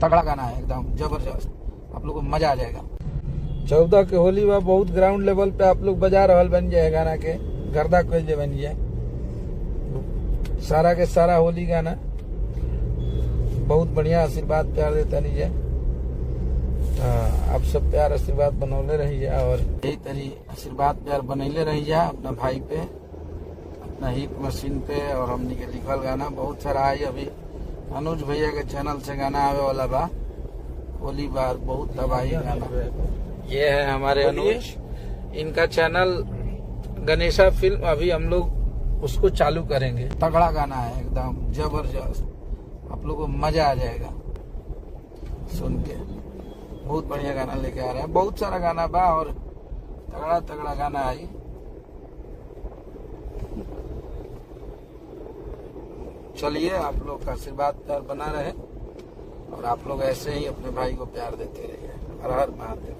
तगड़ा गाना है, एकदम जबरदस्त, आप लोग को मजा आ जाएगा। 14 के होली बा, बहुत ग्राउंड लेवल पे आप लोग बजा रहल बन जाए गाना के, गर्दा कोई जे बन जाए सारा के सारा होली गाना। बहुत बढ़िया आशीर्वाद प्यार देता नहीं जाए। आप सब प्यार आशीर्वाद बनौले रहिए और यही तरी आशीर्वाद प्यार बनैले रहिए अपना भाई पे, अपना हिट मशीन पे। और हमनी के लिखल गाना बहुत सारा आई, अभी अनुज भैया के चैनल से गाना आवे वाला बा, होली बार बहुत तबाही गाना। ये है हमारे अनुज, इनका चैनल गणेशा फिल्म, अभी हम लोग उसको चालू करेंगे। तगड़ा गाना है, एकदम जबरदस्त, आप लोग को मजा आ जाएगा सुन के। बहुत बढ़िया गाना लेके आ रहे हैं, बहुत सारा गाना बा और तगड़ा तगड़ा गाना आई। चलिए, आप लोग का आशीर्वाद प्यार बना रहे और आप लोग ऐसे ही अपने भाई को प्यार देते रहिए। हर हर महादेव।